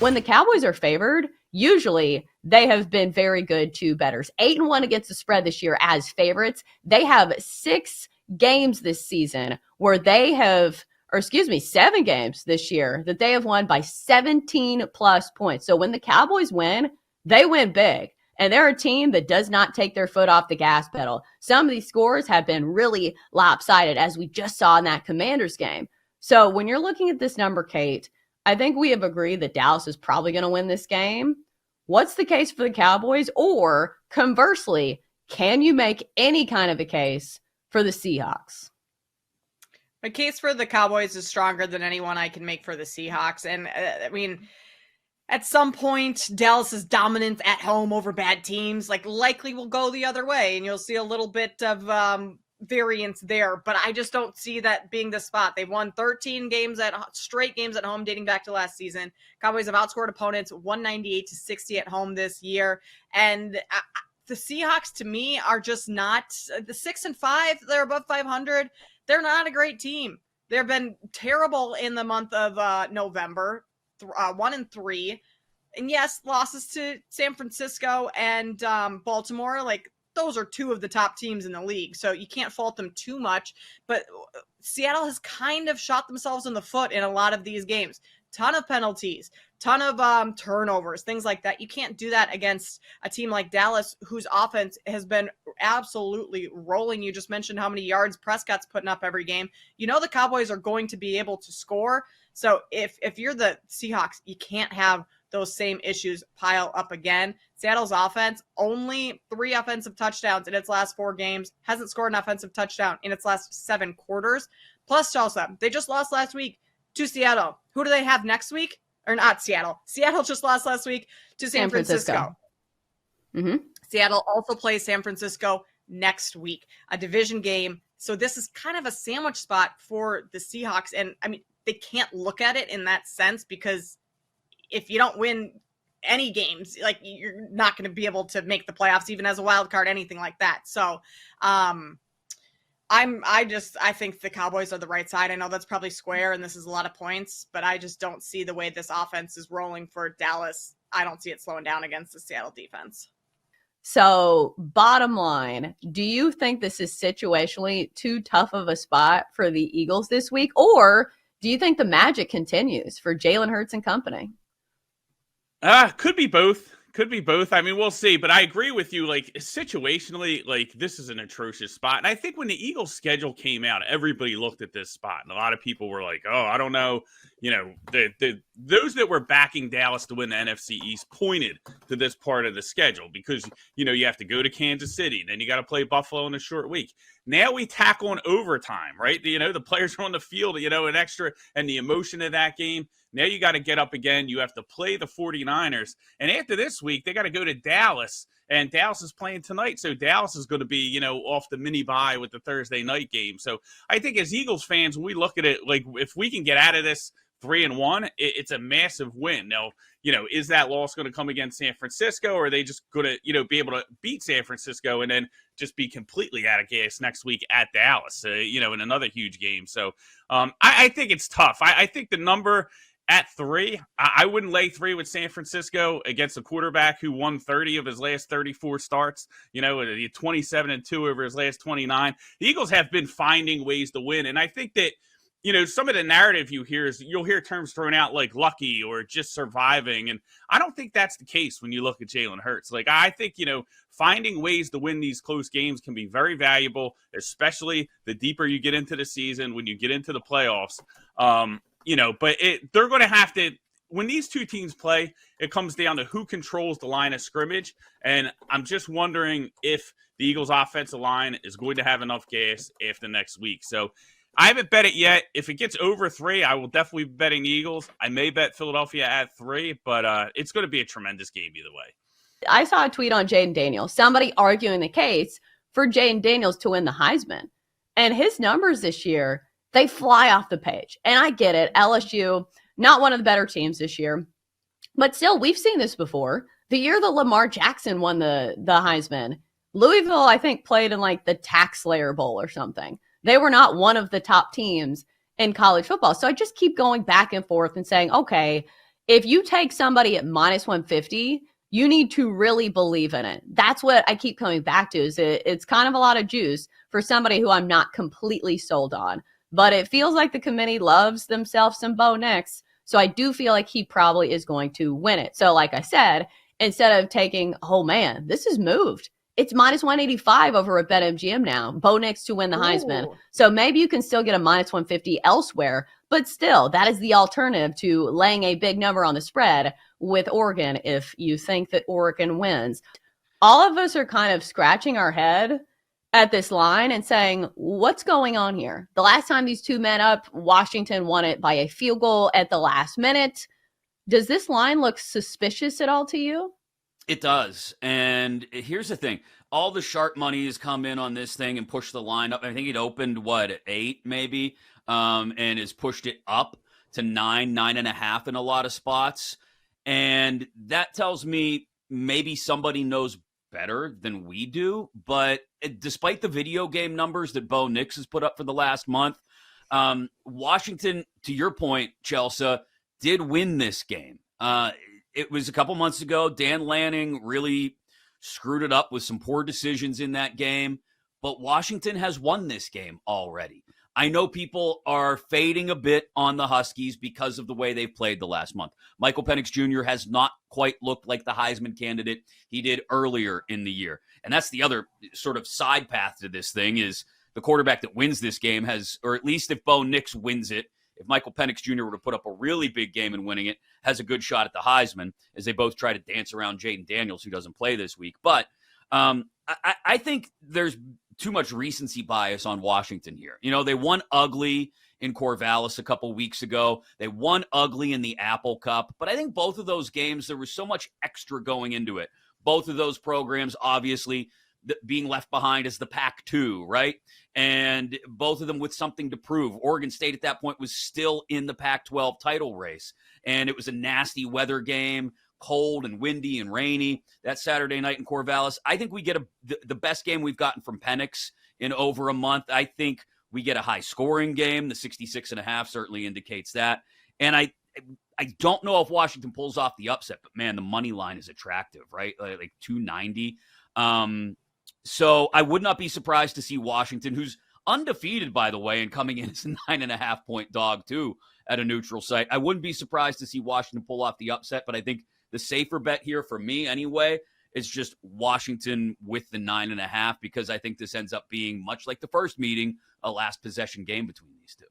when the Cowboys are favored, usually they have been very good to bettors. 8-1 against the spread this year as favorites. They have 6 games this season where they have, 7 games this year that they have won by 17 plus points. So when the Cowboys win, they win big. And they're a team that does not take their foot off the gas pedal. Some of these scores have been really lopsided, as we just saw in that Commanders game. So when you're looking at this number, Kate, I think we have agreed that Dallas is probably going to win this game. What's the case for the Cowboys? Or conversely, can you make any kind of a case for the Seahawks? My case for the Cowboys is stronger than anyone I can make for the Seahawks. And at some point, Dallas's dominance at home over bad teams likely will go the other way, and you'll see a little bit of variance there. But I just don't see that being the spot. They've won 13 straight games at home dating back to last season. Cowboys have outscored opponents 198-60 at home this year, and the Seahawks to me are just not the 6-5. They're above 500. They're not a great team. They've been terrible in the month of November. 1-3, and yes, losses to San Francisco and Baltimore. Those are 2 of the top teams in the league, so you can't fault them too much. But Seattle has kind of shot themselves in the foot in a lot of these games. Ton of penalties, ton of turnovers, things like that. You can't do that against a team like Dallas, whose offense has been absolutely rolling. You just mentioned how many yards Prescott's putting up every game. You know the Cowboys are going to be able to score. So if you're the Seahawks, you can't have those same issues pile up again. Seattle's offense, only 3 offensive touchdowns in its last 4 games, hasn't scored an offensive touchdown in its last 7 quarters. Plus Chelsa, they just lost last week to Seattle. Who do they have next week? Or not Seattle. Seattle just lost last week to San Francisco. Mm-hmm. Seattle also plays San Francisco next week, a division game. So this is kind of a sandwich spot for the Seahawks. And they can't look at it in that sense, because if you don't win any games, you're not going to be able to make the playoffs, even as a wild card, anything like that. So I think the Cowboys are the right side. I know that's probably square and this is a lot of points, but I just don't see the way this offense is rolling for Dallas. I don't see it slowing down against the Seattle defense. So bottom line, do you think this is situationally too tough of a spot for the Eagles this week? Or do you think the magic continues for Jalen Hurts and company? Could be both. We'll see. But I agree with you. Situationally, this is an atrocious spot. And I think when the Eagles' schedule came out, everybody looked at this spot. And a lot of people were like, oh, I don't know. Those that were backing Dallas to win the NFC East pointed to this part of the schedule because, you have to go to Kansas City. Then you got to play Buffalo in a short week. Now we tack on overtime, right? The players are on the field, an extra, and the emotion of that game. Now you got to get up again. You have to play the 49ers. And after this week, they got to go to Dallas. And Dallas is playing tonight. So Dallas is going to be, off the mini bye with the Thursday night game. So I think as Eagles fans, when we look at it, if we can get out of this 3-1, it's a massive win. Now, is that loss going to come against San Francisco, or are they just going to, be able to beat San Francisco and then just be completely out of gas next week at Dallas, in another huge game? So I think it's tough. I think the number at 3, I wouldn't lay 3 with San Francisco against a quarterback who won 30 of his last 34 starts, 27-2 over his last 29. The Eagles have been finding ways to win. And I think that, some of the narrative you hear is you'll hear terms thrown out like lucky or just surviving. And I don't think that's the case when you look at Jalen Hurts. I think, finding ways to win these close games can be very valuable, especially the deeper you get into the season, when you get into the playoffs. But they're going to have to, when these two teams play, it comes down to who controls the line of scrimmage. And I'm just wondering if the Eagles' offensive line is going to have enough gas after next week. So I haven't bet it yet. If it gets over 3, I will definitely be betting the Eagles. I may bet Philadelphia at 3, but it's going to be a tremendous game either way. I saw a tweet on Jaden Daniels, somebody arguing the case for Jaden Daniels to win the Heisman. And his numbers this year, they fly off the page. And I get it. LSU, not one of the better teams this year. But still, we've seen this before. The year that Lamar Jackson won the Heisman, Louisville, I think, played in the Tax Slayer Bowl or something. They were not one of the top teams in college football. So I just keep going back and forth and saying, okay, If you take somebody at minus 150, you need to really believe in it. That's what I keep coming back to, is it's kind of a lot of juice for somebody who I'm not completely sold on. But it feels like the committee loves themselves some Bo Nix. So I do feel like he probably is going to win it. So like I said, instead of taking, oh man, this has moved. It's minus 185 over at BetMGM now. Bo Nix to win the Heisman. Ooh. So maybe you can still get a minus 150 elsewhere, but still, that is the alternative to laying a big number on the spread with Oregon if you think that Oregon wins. All of us are kind of scratching our head at this line and saying, what's going on here? The last time these two met up, Washington won it by a field goal at the last minute. Does this line look suspicious at all to you? It does. And here's the thing. All the sharp money has come in on this thing and pushed the line up. I think it opened, at 8 maybe, and has pushed it up to 9.5 in a lot of spots. And that tells me maybe somebody knows better than we do. But despite the video game numbers that Bo Nix has put up for the last month, Washington, to your point, Chelsa, did win this game. It was a couple months ago. Dan Lanning really screwed it up with some poor decisions in that game, but Washington has won this game already. I know people are fading a bit on the Huskies because of the way they've played the last month. Michael Penix Jr. has not quite looked like the Heisman candidate he did earlier in the year. And that's the other sort of side path to this thing, is the quarterback that wins this game has, or at least if Bo Nix wins it, if Michael Penix Jr. were to put up a really big game in winning it, has a good shot at the Heisman, as they both try to dance around Jaden Daniels, who doesn't play this week. But I think there's too much recency bias on Washington here. You know, they won ugly in Corvallis a couple weeks ago. They won ugly in the Apple Cup. But I think both of those games, there was so much extra going into it. Both of those programs, obviously, being left behind as the Pac-2, right? And both of them with something to prove. Oregon State at that point was still in the Pac-12 title race. And it was a nasty weather game, cold and windy and rainy that Saturday night in Corvallis. I think we get the best game we've gotten from Penix in over a month. I think we get a high-scoring game. The 66.5 certainly indicates that. And I don't know if Washington pulls off the upset, but man, the money line is attractive, right? Like 290. So I would not be surprised to see Washington, who's undefeated, by the way, and coming in as a 9.5-point dog, too, at a neutral site. I wouldn't be surprised to see Washington pull off the upset, but I think the safer bet here for me anyway is just Washington with the 9.5, because I think this ends up being, much like the first meeting, a last possession game between these two.